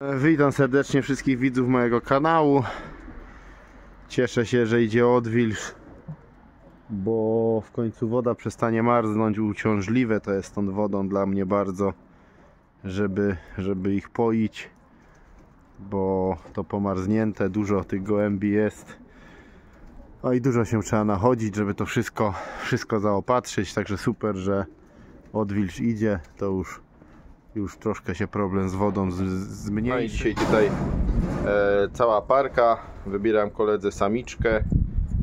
Witam serdecznie wszystkich widzów mojego kanału. Cieszę się, że idzie odwilż, bo w końcu woda przestanie marznąć. Uciążliwe to jest tą wodą dla mnie bardzo, żeby ich poić, bo to pomarznięte, dużo tych gołębi jest. No i dużo się trzeba nachodzić, żeby to wszystko zaopatrzyć. Także super, że odwilż idzie. To już troszkę się problem z wodą zmniejszy. No i dzisiaj tutaj cała parka. Wybieram koledze samiczkę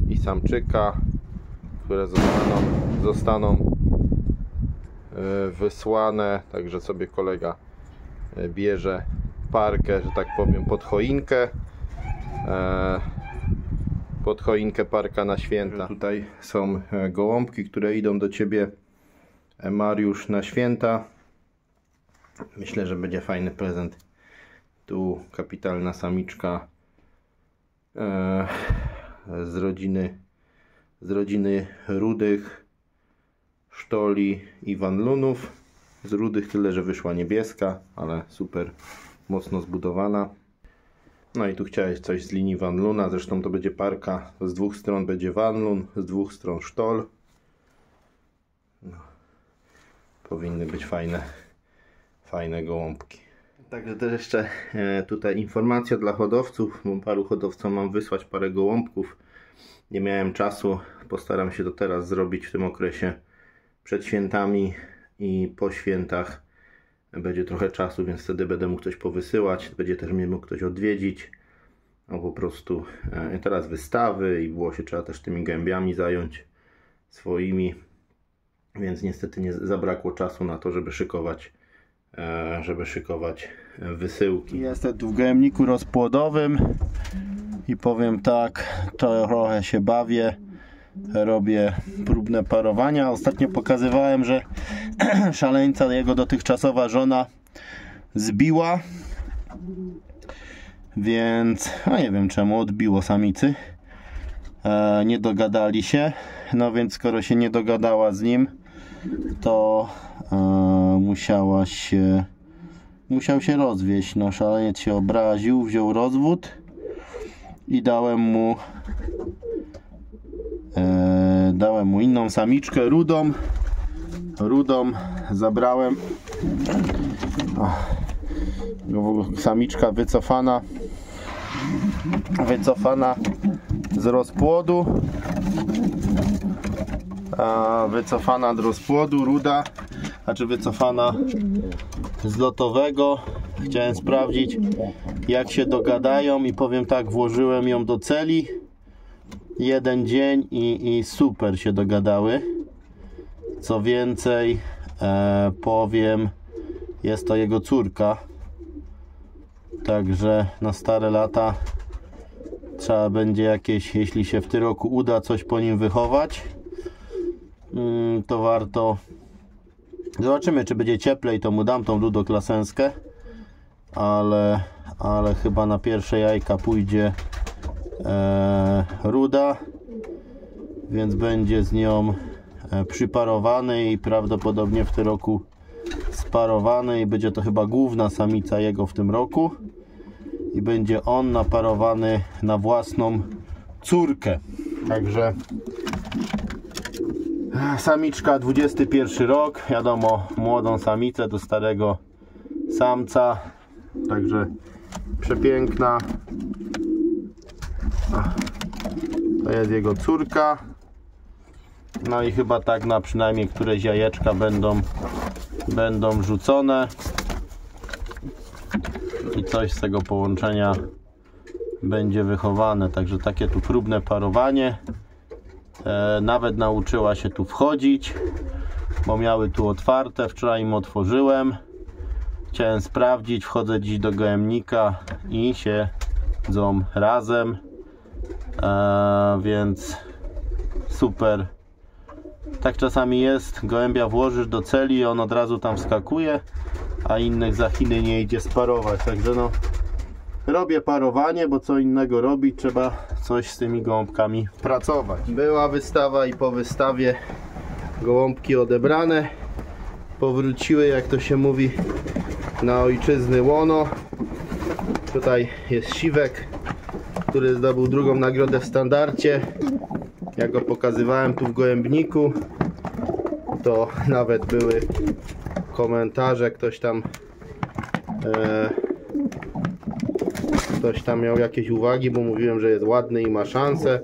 i samczyka, które zostaną wysłane. Także sobie kolega bierze parkę, że tak powiem, pod choinkę parka na święta. Tutaj są gołąbki, które idą do ciebie, Mariusz, na święta. Myślę, że będzie fajny prezent. Tu kapitalna samiczka z rodziny rudych, sztoli i wanlunów. Z rudych tyle, że wyszła niebieska, ale super mocno zbudowana. No i tu chciałeś coś z linii wanluna. Zresztą to będzie parka. Z dwóch stron będzie wanlun, z dwóch stron sztol. No. Powinny być fajne gołąbki. Także też jeszcze tutaj informacja dla hodowców, bo paru hodowcom mam wysłać parę gołąbków. Nie miałem czasu, postaram się to teraz zrobić w tym okresie przed świętami i po świętach. Będzie trochę czasu, więc wtedy będę mógł coś powysyłać, będzie też mnie mógł ktoś odwiedzić. No po prostu teraz wystawy i było się trzeba też tymi gołębiami zająć swoimi, więc niestety nie zabrakło czasu na to, żeby szykować wysyłki. Jestem tu w gołębniku rozpłodowym i powiem tak, trochę się bawię, robię próbne parowania. Ostatnio pokazywałem, że szaleńca, jego dotychczasowa żona, zbiła, więc nie wiem czemu odbiło samicy, nie dogadali się. No więc skoro się nie dogadała z nim, to musiał się rozwieść. No, szaleniec się obraził, wziął rozwód i dałem mu inną samiczkę, rudą zabrałem. Samiczka wycofana z rozpłodu, ruda, znaczy wycofana z lotowego. Chciałem sprawdzić, jak się dogadają i powiem tak, włożyłem ją do celi jeden dzień i super się dogadały. Co więcej, powiem, jest to jego córka, także na stare lata trzeba będzie jakieś, jeśli się w tym roku uda coś po nim wychować, to warto. Zobaczymy, czy będzie cieplej, to mu dam tą ludoklasenskę, ale chyba na pierwsze jajka pójdzie ruda, więc będzie z nią przyparowany i prawdopodobnie w tym roku sparowany i będzie to chyba główna samica jego w tym roku i będzie on naparowany na własną córkę. Także samiczka 21 rok, wiadomo, młodą samicę do starego samca, także przepiękna. To jest jego córka. No i chyba tak na przynajmniej któreś jajeczka będą rzucone i coś z tego połączenia będzie wychowane. Także takie tu próbne parowanie. Nawet nauczyła się tu wchodzić, bo miały tu otwarte. Wczoraj im otworzyłem. Chciałem sprawdzić, wchodzę dziś do gołębnika i siedzą razem, więc super. Tak czasami jest, gołębia włożysz do celi i on od razu tam wskakuje, a innych za Chiny nie idzie sparować. Także no, robię parowanie, bo co innego robić, trzeba coś z tymi gołąbkami pracować. Była wystawa i po wystawie gołąbki odebrane, powróciły, jak to się mówi, na ojczyzny łono. Tutaj jest siwek, który zdobył drugą nagrodę w standardzie. Jak go pokazywałem tu w gołębniku, to nawet były komentarze, ktoś tam miał jakieś uwagi, bo mówiłem, że jest ładny i ma szansę,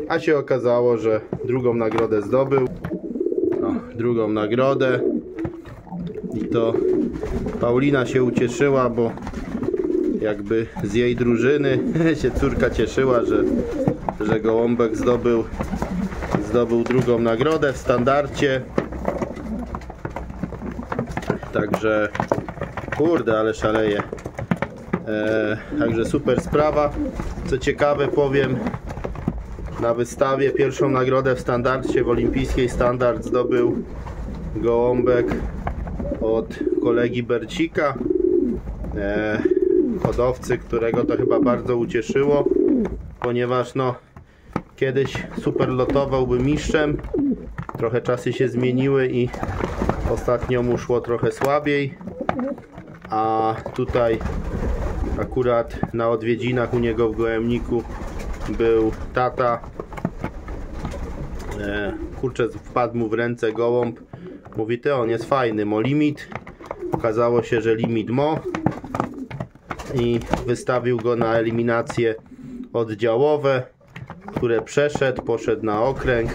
a się okazało, że drugą nagrodę zdobył. No, drugą nagrodę i to Paulina się ucieszyła, bo jakby z jej drużyny się córka cieszyła, że gołąbek zdobył drugą nagrodę w standardzie. Także kurde, ale szaleje. Także super sprawa. Co ciekawe, powiem, na wystawie pierwszą nagrodę w standardzie, w olimpijskiej standard zdobył gołąbek od kolegi Bercika, hodowcy, którego to chyba bardzo ucieszyło, ponieważ no kiedyś super lotowałby mistrzem, trochę czasy się zmieniły i ostatnio mu szło trochę słabiej, a tutaj akurat na odwiedzinach u niego w gołębniku był tata. Kurczę, wpadł mu w ręce gołąb, mówi: ty, on jest fajny, mo limit. Okazało się, że limit mo, i wystawił go na eliminacje oddziałowe, które przeszedł, poszedł na okręg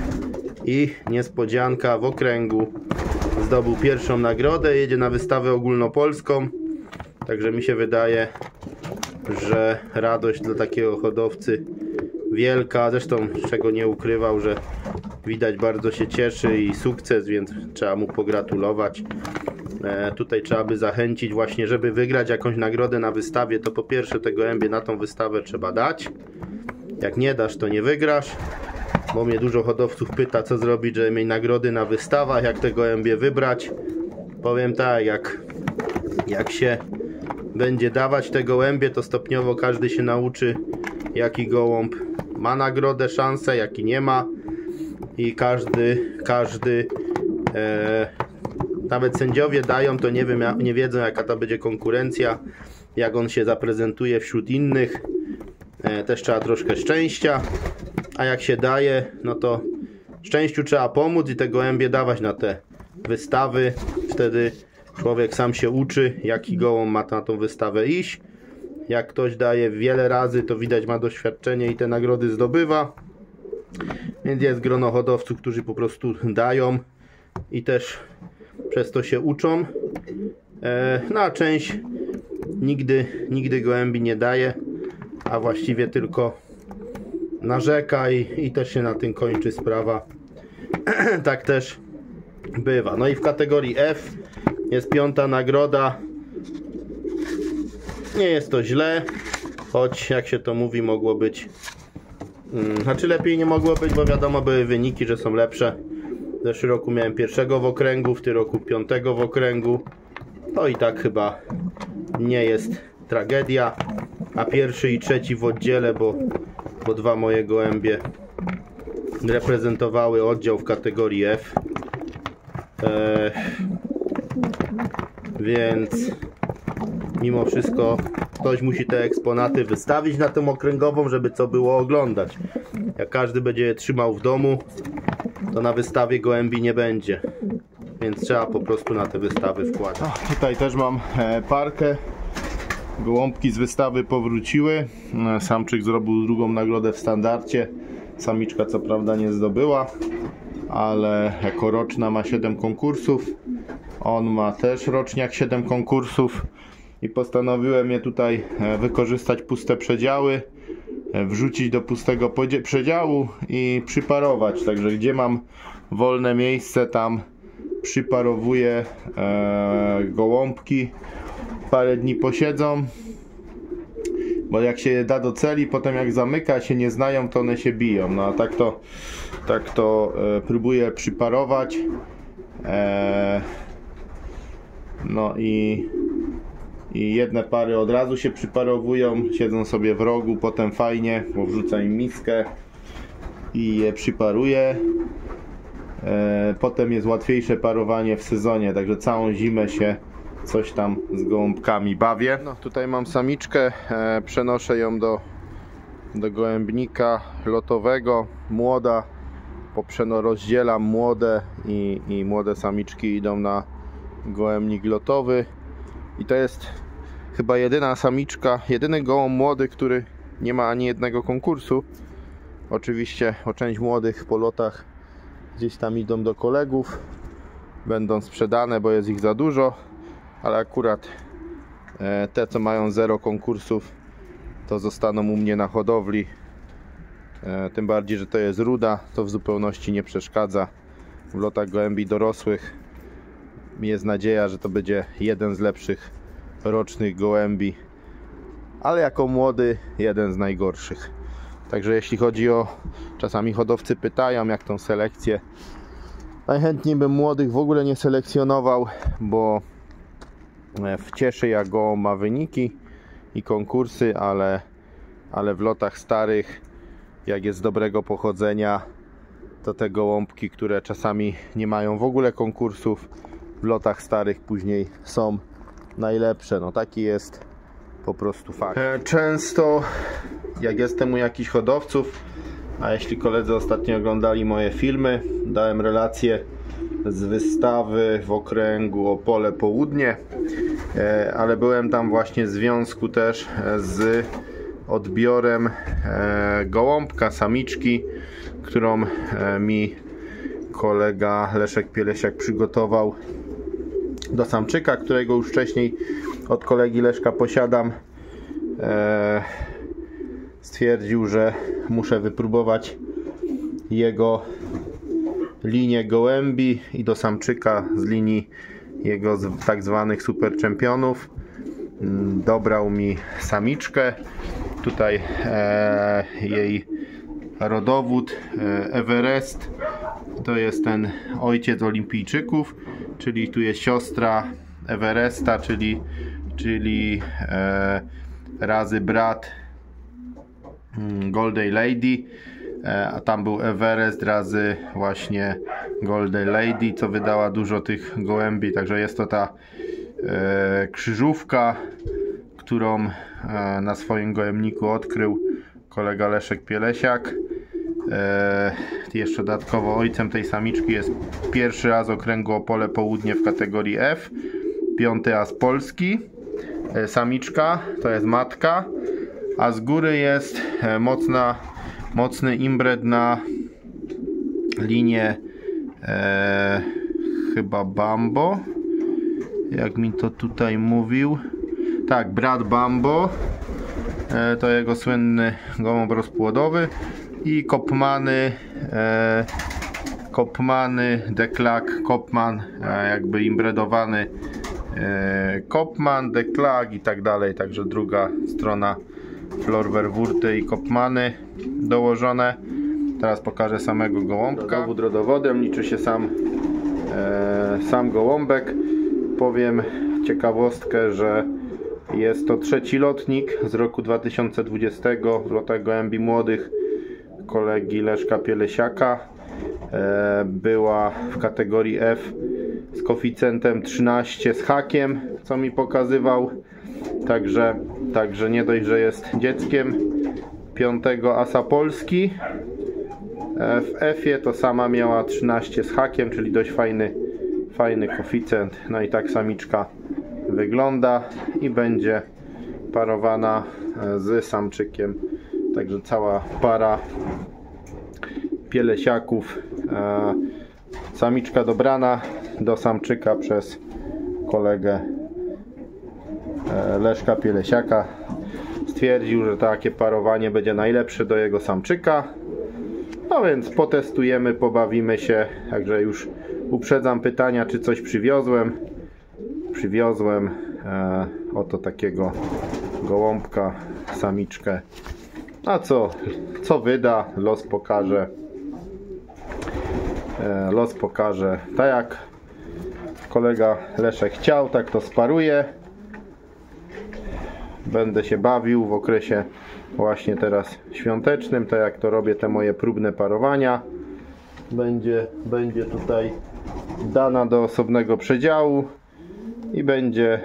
i niespodzianka, w okręgu zdobył pierwszą nagrodę, jedzie na wystawę ogólnopolską. Także mi się wydaje, że radość dla takiego hodowcy wielka, zresztą czego nie ukrywał, że widać, bardzo się cieszy i sukces, więc trzeba mu pogratulować. Tutaj trzeba by zachęcić właśnie, żeby wygrać jakąś nagrodę na wystawie, to po pierwsze te gołębie na tą wystawę trzeba dać. Jak nie dasz, to nie wygrasz, bo mnie dużo hodowców pyta, co zrobić, żeby mieć nagrody na wystawach, jak te gołębie wybrać. Powiem tak, jak się będzie dawać te gołębie, to stopniowo każdy się nauczy, jaki gołąb ma nagrodę, szansę, jaki nie ma, i każdy nawet sędziowie dają, to nie wiedzą, jaka to będzie konkurencja, jak on się zaprezentuje wśród innych. Też trzeba troszkę szczęścia, a jak się daje, no to szczęściu trzeba pomóc i te gołębie dawać na te wystawy. Wtedy człowiek sam się uczy, jaki gołąb ma na tą wystawę iść. Jak ktoś daje wiele razy, to widać, ma doświadczenie i te nagrody zdobywa. Więc jest grono hodowców, którzy po prostu dają i też przez to się uczą. No a część nigdy gołębi nie daje, a właściwie tylko narzeka i też się na tym kończy sprawa. Tak też bywa. No i w kategorii F jest piąta nagroda. Nie jest to źle, choć jak się to mówi, mogło być, znaczy lepiej nie mogło być, bo wiadomo, były wyniki, że są lepsze. W zeszłym roku miałem pierwszego w okręgu, w tym roku piątego w okręgu. To i tak chyba nie jest tragedia. A pierwszy i trzeci w oddziale, bo dwa moje gołębie reprezentowały oddział w kategorii F. Więc mimo wszystko ktoś musi te eksponaty wystawić na tą okręgową, żeby co było oglądać. Jak każdy będzie je trzymał w domu, to na wystawie gołębi nie będzie. Więc trzeba po prostu na te wystawy wkładać. Tutaj też mam parkę. Gołąbki z wystawy powróciły. Samczyk zrobił drugą nagrodę w standardzie. Samiczka co prawda nie zdobyła, ale jako roczna ma 7 konkursów. On ma też roczniak 7 konkursów. I postanowiłem je tutaj wykorzystać, puste przedziały, wrzucić do pustego przedziału i przyparować. Także gdzie mam wolne miejsce, tam przyparowuję gołąbki. Parę dni posiedzą, bo jak się je da do celi, potem jak zamyka, się nie znają, to one się biją. No a tak to próbuję przyparować. No i jedne pary od razu się przyparowują, siedzą sobie w rogu, potem fajnie, bo wrzucam im miskę i je przyparuję. Potem jest łatwiejsze parowanie w sezonie, także całą zimę się coś tam z gołąbkami bawię. No, tutaj mam samiczkę, przenoszę ją do gołębnika lotowego, młoda, rozdzielam młode i młode samiczki idą na gołębnik lotowy i to jest chyba jedyna samiczka, jedyny gołąb młody, który nie ma ani jednego konkursu. Oczywiście o część młodych po lotach gdzieś tam idą do kolegów, będą sprzedane, bo jest ich za dużo, ale akurat te, co mają 0 konkursów, to zostaną u mnie na hodowli. Tym bardziej, że to jest ruda, to w zupełności nie przeszkadza. W lotach gołębi dorosłych jest nadzieja, że to będzie jeden z lepszych rocznych gołębi, ale jako młody jeden z najgorszych. Także jeśli chodzi o, czasami hodowcy pytają, jak tą selekcję, najchętniej bym młodych w ogóle nie selekcjonował, bo cieszy, jak gołąb ma wyniki i konkursy, ale w lotach starych, jak jest dobrego pochodzenia, to te gołąbki, które czasami nie mają w ogóle konkursów, w lotach starych później są najlepsze. No taki jest po prostu fakt. Często jak jestem u jakichś hodowców, a jeśli koledzy ostatnio oglądali moje filmy, dałem relację z wystawy w okręgu Opole Południe, ale byłem tam właśnie w związku też z odbiorem gołąbka, samiczki, którą mi kolega Leszek Pielesiak przygotował do samczyka, którego już wcześniej od kolegi Leszka posiadam. Stwierdził, że muszę wypróbować jego linię gołębi i do samczyka z linii jego tak zwanych super czempionów. Dobrał mi samiczkę. Tutaj jej rodowód Everest. To jest ten ojciec olimpijczyków, czyli tu jest siostra Everesta, czyli razy brat Golden Lady, a tam był Everest razy właśnie Golden Lady, co wydała dużo tych gołębi, także jest to ta krzyżówka, którą na swoim gołębniku odkrył kolega Leszek Pielesiak. Jeszcze dodatkowo ojcem tej samiczki jest pierwszy raz okręgu Opole Południe w kategorii F, 5. as Polski. Samiczka to jest matka, a z góry jest mocny inbred na linię chyba Bambo, jak mi to tutaj mówił. Tak, brat Bambo, to jego słynny gołąb rozpłodowy, i Kopmany, Deklak, Kopman, jakby imbredowany Kopman, Deklak i tak dalej, także druga strona Florverwurty i Kopmany dołożone. Teraz pokażę samego gołąbka. Dowód rodowodem, liczy się sam gołąbek. Powiem ciekawostkę, że jest to 3. lotnik z roku 2020 w lotach gołębi młodych kolegi Leszka Pielesiaka. Była w kategorii F z koeficjentem 13 z hakiem, co mi pokazywał. Także nie dość, że jest dzieckiem 5. asa Polski w F-ie, to sama miała 13 z hakiem, czyli dość fajny koeficjent. No i tak samiczka wygląda i będzie parowana z samczykiem. Także cała para Pielesiaków. Samiczka dobrana do samczyka przez kolegę Leszka Pielesiaka. Stwierdził, że takie parowanie będzie najlepsze do jego samczyka. No więc potestujemy, pobawimy się. Także już uprzedzam pytania, czy coś przywiozłem. Przywiozłem oto takiego gołąbka, samiczkę. A co wyda, los pokaże. Los pokaże. Tak jak kolega Leszek chciał, tak to sparuję. Będę się bawił w okresie właśnie teraz świątecznym, tak jak to robię te moje próbne parowania. Będzie tutaj dana do osobnego przedziału. i będzie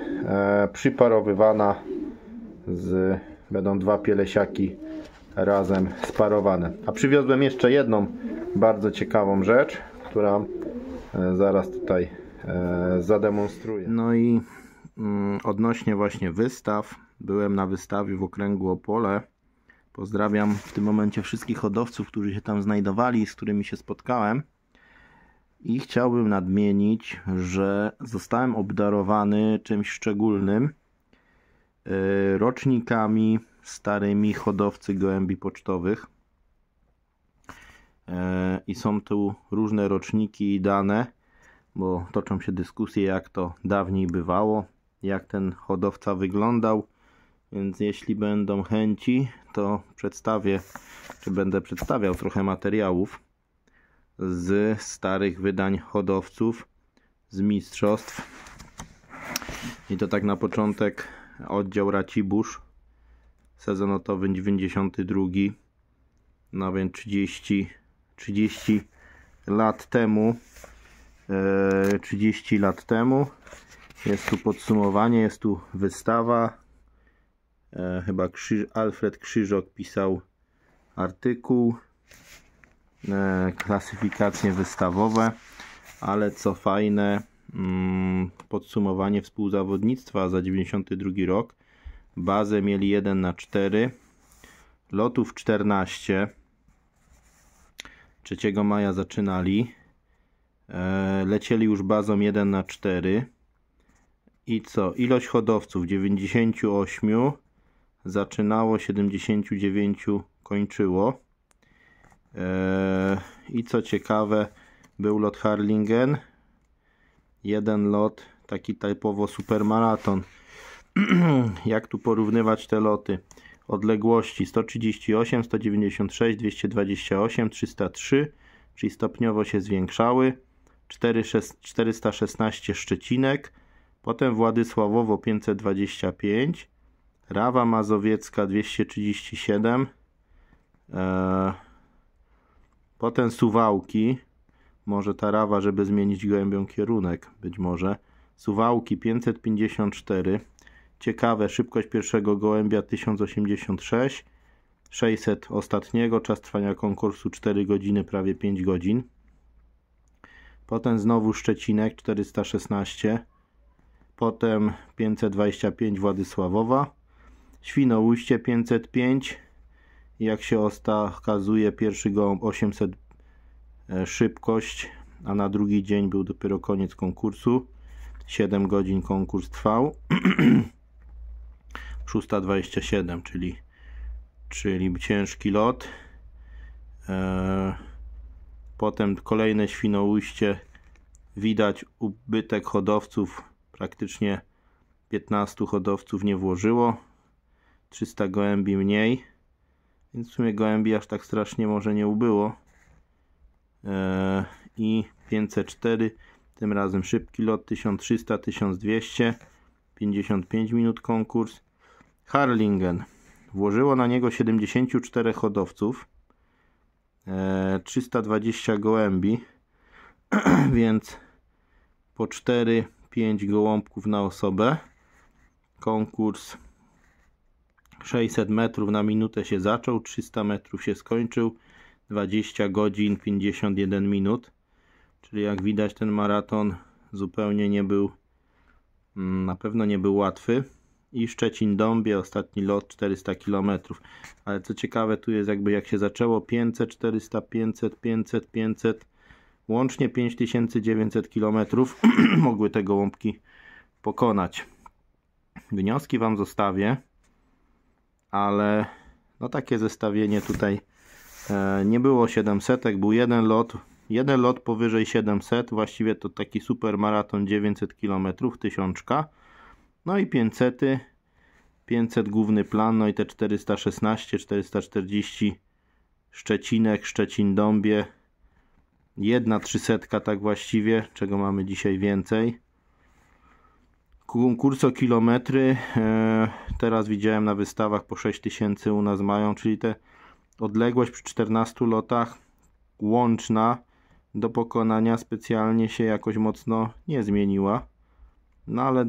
przyparowywana będą dwa pielesiaki razem sparowane. A przywiozłem jeszcze jedną bardzo ciekawą rzecz, która zaraz tutaj zademonstruję. No i odnośnie właśnie wystaw, byłem na wystawie w okręgu Opole. Pozdrawiam w tym momencie wszystkich hodowców, którzy się tam znajdowali, z którymi się spotkałem. I chciałbym nadmienić, że zostałem obdarowany czymś szczególnym. Rocznikami starymi hodowcy gołębi pocztowych. I są tu różne roczniki i dane, bo toczą się dyskusje, jak to dawniej bywało, jak ten hodowca wyglądał. Więc jeśli będą chęci, to przedstawię, czy będę przedstawiał trochę materiałów z starych wydań hodowców, z mistrzostw. I to tak na początek oddział Racibórz, sezonotowy 92, no więc 30 lat temu. 30 lat temu jest tu podsumowanie, jest tu wystawa. Chyba Alfred Krzyżok pisał artykuł, klasyfikacje wystawowe, ale co fajne, podsumowanie współzawodnictwa za 92 rok. Bazę mieli 1/4, lotów 14, 3 maja zaczynali, lecieli już bazą 1/4 i co? Ilość hodowców 98, zaczynało, 79 kończyło. I co ciekawe, był lot Harlingen, jeden lot, taki typowo supermaraton. Jak tu porównywać te loty? Odległości 138, 196, 228, 303, czyli stopniowo się zwiększały. 416 Szczecinek, potem Władysławowo 525, Rawa Mazowiecka 237, potem Suwałki, może ta Rawa, żeby zmienić gołębią kierunek, być może. Suwałki 554, ciekawe, szybkość pierwszego gołębia 1086, 600 ostatniego, czas trwania konkursu 4 godziny, prawie 5 godzin. Potem znowu Szczecinek 416, potem 525 Władysławowa, Świnoujście 505, jak się okazuje pierwszy gołąb 800 szybkość, a na drugi dzień był dopiero koniec konkursu. 7 godzin konkurs trwał. 627, czyli ciężki lot. Potem kolejne Świnoujście, widać ubytek hodowców, praktycznie 15 hodowców nie włożyło, 300 gołębi mniej, więc w sumie gołębi aż tak strasznie może nie ubyło. I 504, tym razem szybki lot 1300, 1200, 55 minut konkurs. Harlingen, włożyło na niego 74 hodowców, 320 gołębi, więc po 4-5 gołąbków na osobę. Konkurs 600 metrów na minutę się zaczął, 300 metrów się skończył, 20 godzin 51 minut, czyli jak widać ten maraton zupełnie nie był, na pewno nie był łatwy. I Szczecin-Dąbie, ostatni lot 400 km. Ale co ciekawe, tu jest jakby jak się zaczęło 500, 400, 500, 500, 500, łącznie 5900 km mogły te gołąbki pokonać. Wnioski Wam zostawię, ale no takie zestawienie tutaj nie było 700, był jeden lot powyżej 700, właściwie to taki super maraton 900 km, 1000. No i 500 główny plan, no i te 416, 440 Szczecinek, Szczecin-Dąbie, 1/300 tak właściwie, czego mamy dzisiaj więcej. Kurs o kilometry, teraz widziałem na wystawach po 6000 u nas mają, czyli te odległość przy 14 lotach łączna do pokonania specjalnie się jakoś mocno nie zmieniła. no ale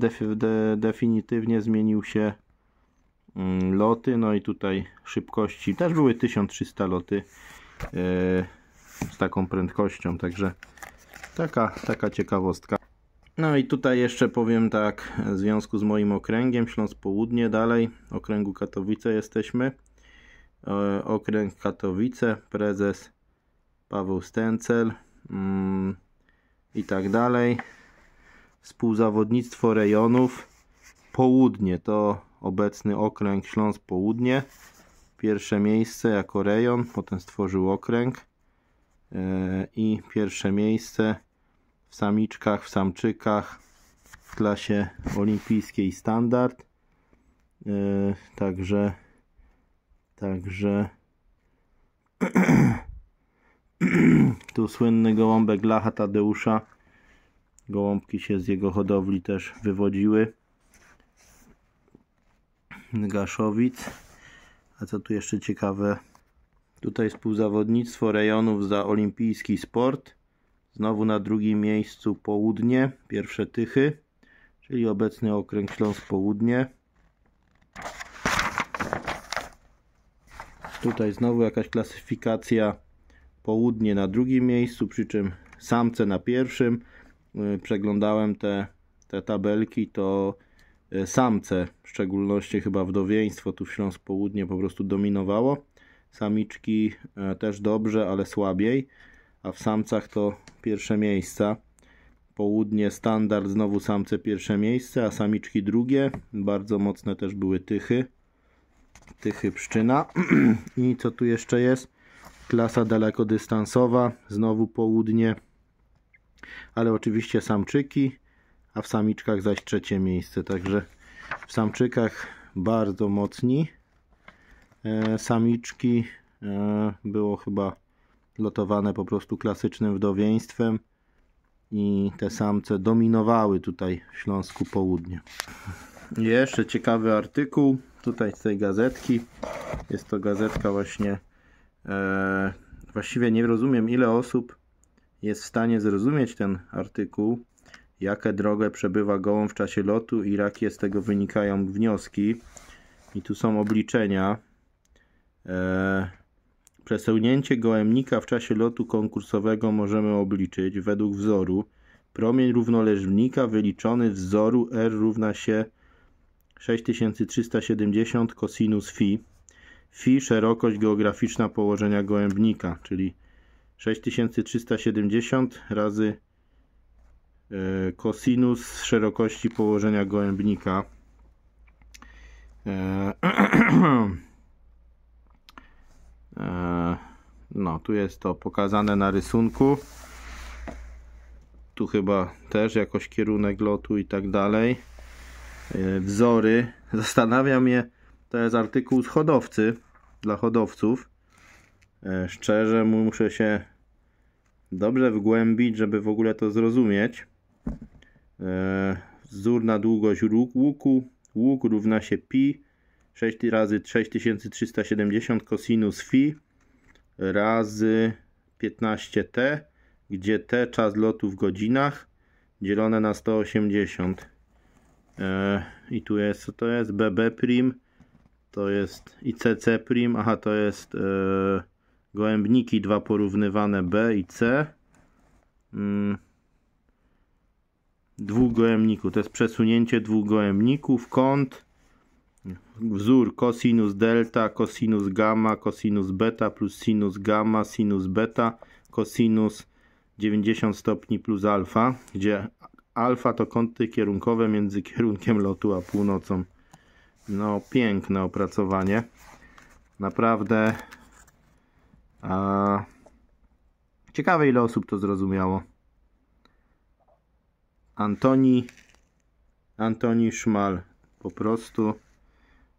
definitywnie zmienił się loty, no i tutaj szybkości też były 1300 loty z taką prędkością, także taka ciekawostka. No i tutaj jeszcze powiem tak, w związku z moim okręgiem Śląsk Południe, dalej okręgu Katowice jesteśmy. Okręg Katowice, prezes Paweł Stęcel i tak dalej. Współzawodnictwo rejonów Południe to obecny okręg Śląsk Południe. Pierwsze miejsce jako rejon, potem stworzył okręg i pierwsze miejsce w samiczkach, w samczykach w klasie olimpijskiej standard. Także tu słynny gołąbek Lacha Tadeusza. Gołąbki się z jego hodowli też wywodziły. Gaszowic. A co tu jeszcze ciekawe? Tutaj współzawodnictwo rejonów za olimpijski sport. Znowu na drugim miejscu Południe, pierwsze Tychy, czyli obecny okręg Śląsk Południe. Tutaj znowu jakaś klasyfikacja, Południe na drugim miejscu, przy czym samce na pierwszym. Przeglądałem te tabelki, to samce, w szczególności chyba wdowieństwo tu w Śląsk Południe po prostu dominowało. Samiczki też dobrze, ale słabiej. A w samcach to pierwsze miejsca. Południe standard, znowu samce pierwsze miejsce, a samiczki drugie. Bardzo mocne też były Tychy. Tychy Pszczyna. I co tu jeszcze jest? Klasa dalekodystansowa, znowu Południe. Ale oczywiście samczyki, a w samiczkach zaś trzecie miejsce. Także w samczykach bardzo mocni. Samiczki było chyba lotowane po prostu klasycznym wdowieństwem i te samce dominowały tutaj w Śląsku Południe. Jeszcze ciekawy artykuł tutaj z tej gazetki. Jest to gazetka właśnie właściwie nie rozumiem, ile osób jest w stanie zrozumieć ten artykuł, jaką drogę przebywa gołąb w czasie lotu i jakie z tego wynikają wnioski. I tu są obliczenia. Przesunęcie gołębnika w czasie lotu konkursowego możemy obliczyć według wzoru. Promień równoleżnika wyliczony z wzoru R równa się 6370 cosinus phi. Phi szerokość geograficzna położenia gołębnika, czyli 6370 razy cosinus szerokości położenia gołębnika. No, tu jest to pokazane na rysunku. Tu chyba też jakoś kierunek lotu i tak dalej. Wzory. Zastanawia mnie, to jest artykuł z hodowcy, dla hodowców. Szczerze muszę się dobrze wgłębić, żeby w ogóle to zrozumieć. Wzór na długość łuku. Łuk równa się pi 6 razy 6370 cosinus phi razy 15t, gdzie t czas lotu w godzinach dzielone na 180. I tu jest, co to jest? BB prim, to jest ICC prim, aha, to jest gołębniki dwa porównywane B i C. Dwóch gołębników, to jest przesunięcie dwóch gołębników, kąt, wzór cosinus delta, cosinus gamma, cosinus beta plus sinus gamma, sinus beta, cosinus 90 stopni plus alfa, gdzie alfa to kąty kierunkowe między kierunkiem lotu a północą. No, piękne opracowanie. Naprawdę ciekawe, ile osób to zrozumiało. Antoni Szmal. Po prostu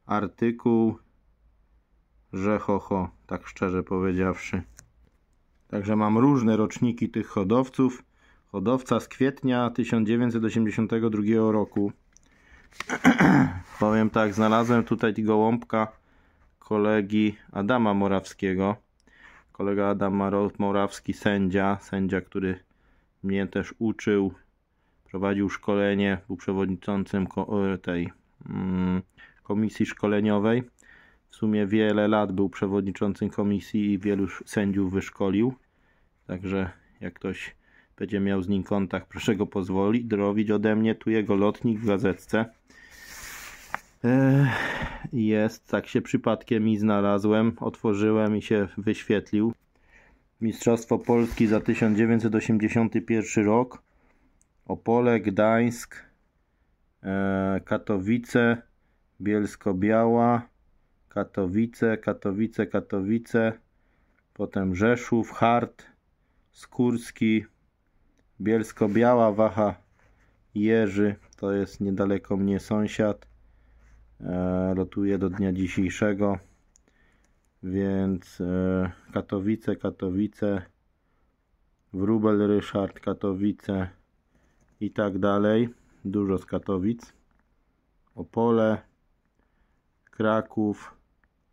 artykuł, że ho, tak szczerze powiedziawszy. Także mam różne roczniki tych hodowców. Hodowca z kwietnia 1982 roku. Powiem tak, znalazłem tutaj gołąbka kolegi Adama Morawskiego. Kolega Adam Morawski, sędzia, który mnie też uczył prowadził szkolenie, był przewodniczącym tej komisji szkoleniowej. W sumie wiele lat był przewodniczącym komisji i wielu sędziów wyszkolił. Także jak ktoś będzie miał z nim kontakt, proszę go pozdrowić ode mnie. Tu jego lotnik w gazetce. Jest, tak się przypadkiem i znalazłem. Otworzyłem i się wyświetlił. Mistrzostwo Polski za 1981 rok. Opole, Gdańsk, Katowice, Bielsko-Biała, Katowice, potem Rzeszów, Hart, Skórski, Bielsko-Biała, Wacha, Jerzy, to jest niedaleko mnie sąsiad, lotuje do dnia dzisiejszego, więc Katowice, Wróbel Ryszard, Katowice i tak dalej, dużo z Katowic, Opole, Kraków,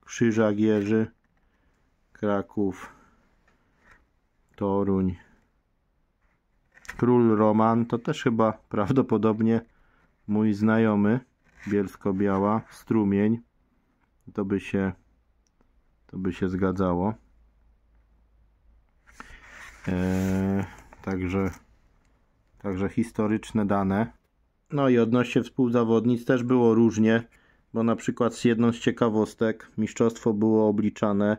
Krzyżak Jerzy, Kraków, Toruń, Król Roman, to też chyba prawdopodobnie mój znajomy, Bielsko-Biała, Strumień, to by się zgadzało. Także historyczne dane. No i odnośnie współzawodnic też było różnie, bo na przykład jedną z ciekawostek, mistrzostwo było obliczane,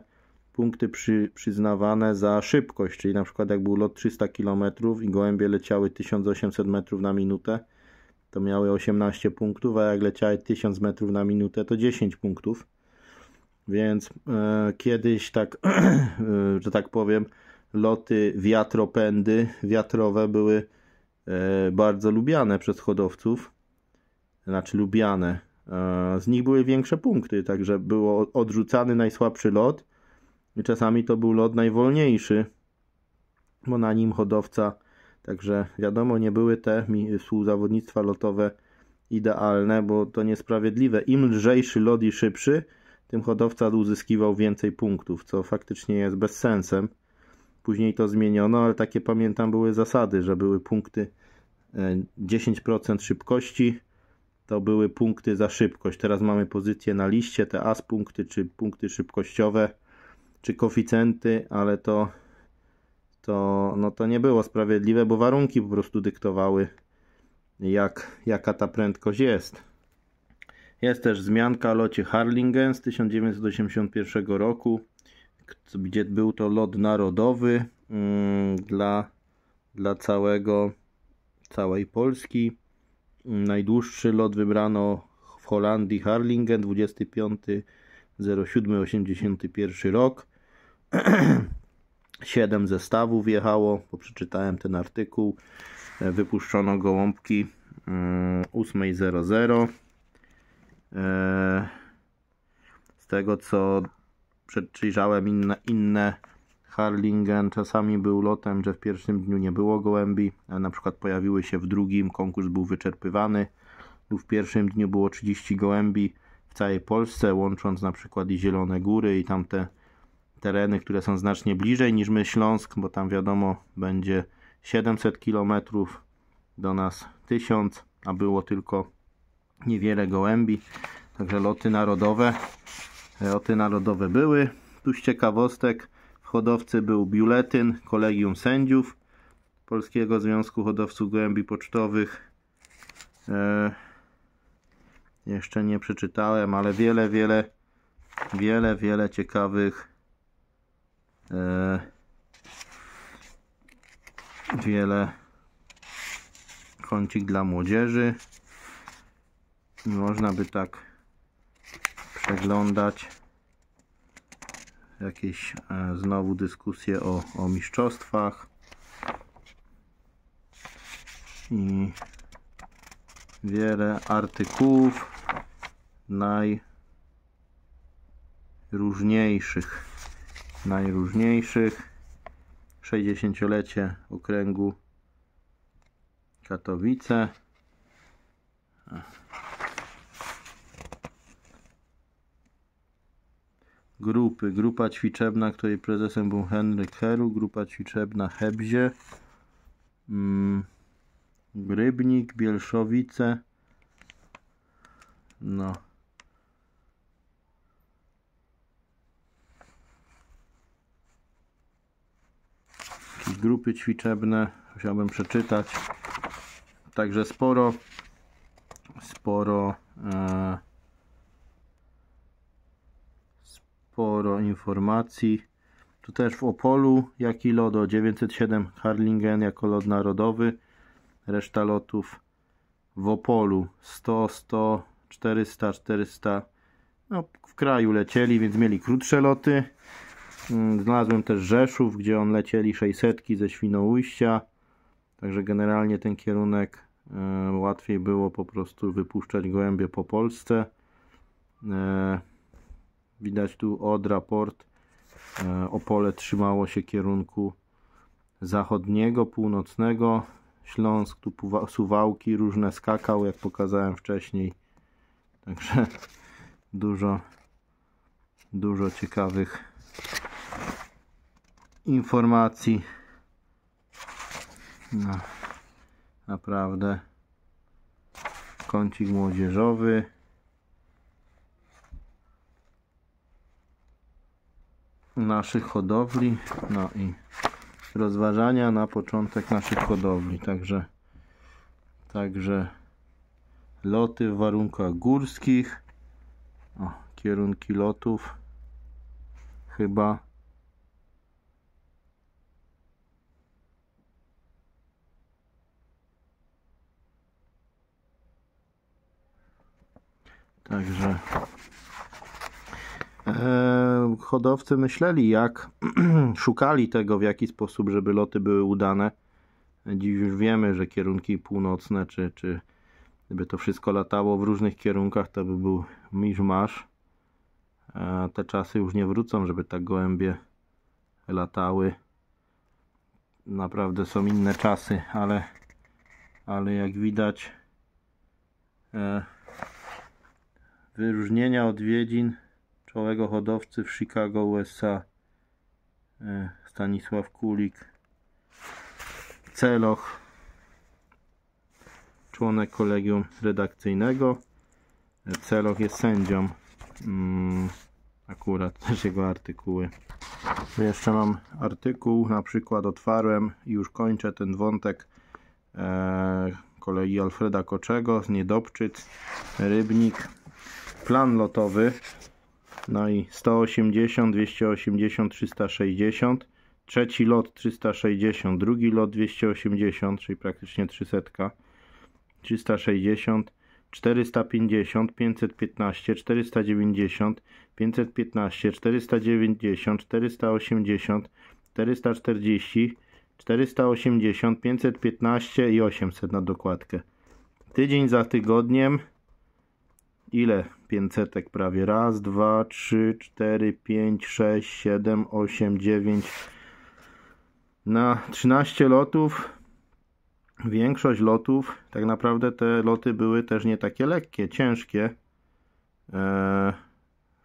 punkty przyznawane za szybkość, czyli na przykład jak był lot 300 km i gołębie leciały 1800 metrów na minutę, to miały 18 punktów, a jak leciały 1000 metrów na minutę, to 10 punktów. Więc kiedyś tak, że tak powiem, loty wiatropędy wiatrowe były bardzo lubiane przez hodowców. Znaczy lubiane. Z nich były większe punkty, także było odrzucany najsłabszy lot i czasami to był lot najwolniejszy, bo na nim hodowca, także wiadomo, nie były te współzawodnictwa lotowe idealne, bo to niesprawiedliwe. Im lżejszy lot i szybszy, tym hodowca uzyskiwał więcej punktów, co faktycznie jest bezsensem. Później to zmieniono, ale takie pamiętam były zasady, że były punkty 10% szybkości, to były punkty za szybkość. Teraz mamy pozycję na liście, te as punkty, czy punkty szybkościowe, czy koeficjenty, ale to nie było sprawiedliwe, bo warunki po prostu dyktowały, jaka ta prędkość jest. Jest też wzmianka o locie Harlingen z 1981 roku, gdzie był to lot narodowy dla całej Polski. Najdłuższy lot wybrano w Holandii Harlingen, 25.07.81 rok. 7 zestawów jechało, bo przeczytałem ten artykuł. Wypuszczono gołąbki 8.00. Z tego co przyjrzałem inne Harlingen, czasami był lotem, że w pierwszym dniu nie było gołębi, a na przykład pojawiły się w drugim, konkurs był wyczerpywany. W pierwszym dniu było 30 gołębi w całej Polsce, łącząc na przykład i Zielone Góry i tamte tereny, które są znacznie bliżej niż my Śląsk, bo tam wiadomo będzie 700 km, do nas 1000, a było tylko niewiele gołębi. Także loty narodowe były. Tu z ciekawostek w hodowcy był biuletyn Kolegium Sędziów Polskiego Związku Hodowców Gołębi Pocztowych. Jeszcze nie przeczytałem, ale wiele ciekawych wiele kącik dla młodzieży. Można by tak przeglądać jakieś znowu dyskusje o mistrzostwach i wiele artykułów najróżniejszych 60-lecie okręgu Katowice. Grupa ćwiczebna, której prezesem był Henryk Heru, grupa ćwiczebna Hebzie, Rybnik, Bielszowice. No. Jakieś grupy ćwiczebne. Musiałbym przeczytać. Także sporo informacji. Tu też w Opolu jaki lot, 907 Harlingen jako lot narodowy. Reszta lotów w Opolu 100, 100, 400, 400. No, w kraju lecieli, więc mieli krótsze loty. Znalazłem też Rzeszów, gdzie on lecieli 600 ze Świnoujścia. Także generalnie ten kierunek łatwiej było po prostu wypuszczać gołębie po Polsce. Widać tu Odra, port. Opole trzymało się kierunku zachodniego, północnego. Śląsk, tu Suwałki różne skakał, jak pokazałem wcześniej. Także dużo ciekawych informacji. No, naprawdę kącik młodzieżowy. Naszych hodowli, no i rozważania na początek naszych hodowli. Także loty w warunkach górskich. O, kierunki lotów chyba. Także hodowcy myśleli, jak szukali tego, w jaki sposób, żeby loty były udane. Dziś już wiemy, że kierunki północne, czy gdyby to wszystko latało w różnych kierunkach, to by był miszmasz. Te czasy już nie wrócą, żeby tak gołębie latały. Naprawdę są inne czasy, ale jak widać wyróżnienia odwiedzin czołowego hodowcy w Chicago, USA, Stanisław Kulik, Celoch, członek kolegium redakcyjnego. Celoch jest sędzią. Akurat też jego artykuły. Tu jeszcze mam artykuł, na przykład otwarłem i już kończę ten wątek kolegi Alfreda Koczego z Niedobczyc, Rybnik. Plan lotowy, no i 180, 280, 360, trzeci lot 360, drugi lot 280, czyli praktycznie 300, 360, 450, 515, 490, 515, 490, 480, 440, 480, 515 i 800 na dokładkę. Tydzień za tygodniem. Ile 500 prawie? Raz, 2, 3, 4, 5, 6, 7, 8, 9. Na 13 lotów. Większość lotów, tak naprawdę te loty były też nie takie lekkie, ciężkie.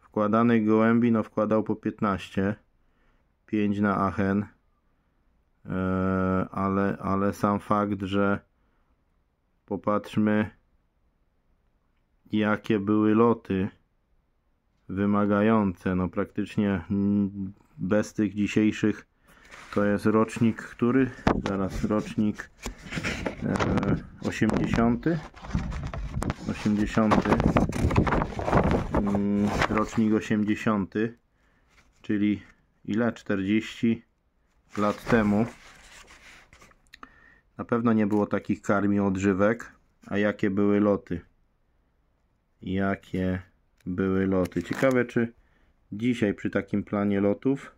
Wkładanych gołębi, no wkładał po 15. 5 na Aachen. Ale sam fakt, że popatrzmy, jakie były loty wymagające, no praktycznie bez tych dzisiejszych. To jest rocznik, który? Zaraz, rocznik 80. Rocznik 80, czyli ile? 40 lat temu. Na pewno nie było takich karmi odżywek. A jakie były loty? Jakie były loty? Ciekawe, czy dzisiaj przy takim planie lotów,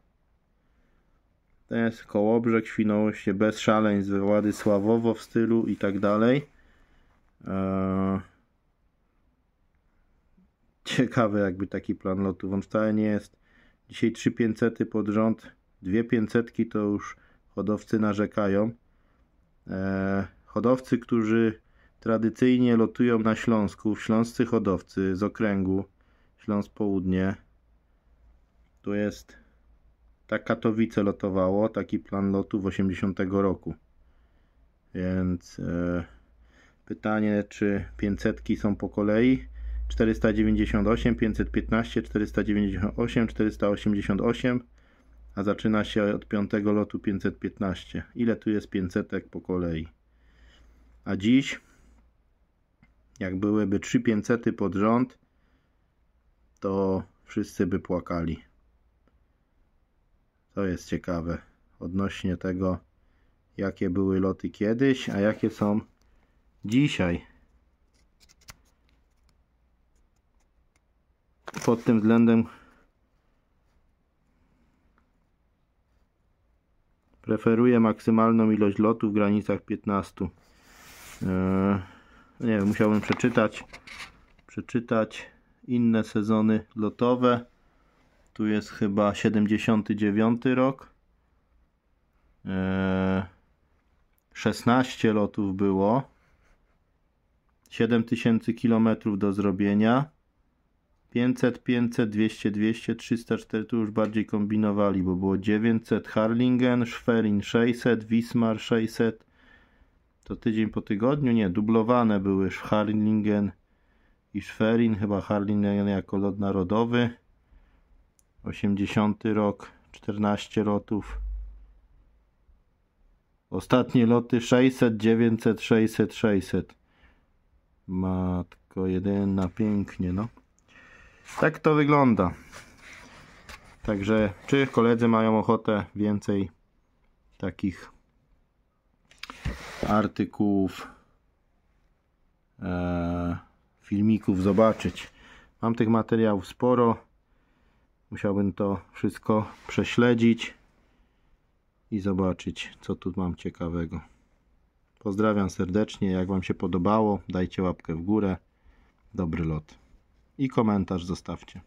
to jest Kołobrzeg, Świnoujście, bez szaleństw, Władysławowo w stylu i tak dalej. Ciekawe, jakby taki plan lotów. On wcale nie jest. Dzisiaj 3 500 pod rząd, 2 500 to już hodowcy narzekają. Hodowcy, którzy tradycyjnie lotują na Śląsku, śląscy hodowcy z okręgu Śląsk Południe. Tu jest, tak Katowice lotowało, taki plan lotu w 80 roku. Więc Pytanie, czy 500 są po kolei. 498, 515, 498, 488, a zaczyna się od 5 lotu 515. Ile tu jest 500 po kolei? A dziś, jak byłyby 3 500 pod rząd, to wszyscy by płakali. To jest ciekawe odnośnie tego, jakie były loty kiedyś, a jakie są dzisiaj. Pod tym względem preferuję maksymalną ilość lotów w granicach 15. Nie wiem, musiałbym przeczytać inne sezony lotowe. Tu jest chyba 79 rok. 16 lotów było. 7000 km do zrobienia. 500, 500, 200, 200, 304 tu już bardziej kombinowali, bo było 900 Harlingen, Schwerin 600, Wismar 600. To tydzień po tygodniu? Nie, dublowane były Harlingen i Schwerin, chyba Harlingen jako lot narodowy. 80 rok, 14 lotów. Ostatnie loty 600, 900, 600, 600. Matko jedyna, pięknie, no. Tak to wygląda. Także czy koledzy mają ochotę więcej takich artykułów, filmików zobaczyć? Mam tych materiałów sporo. Musiałbym to wszystko prześledzić i zobaczyć, co tu mam ciekawego. Pozdrawiam serdecznie. Jak Wam się podobało, dajcie łapkę w górę. Dobry lot. I komentarz zostawcie.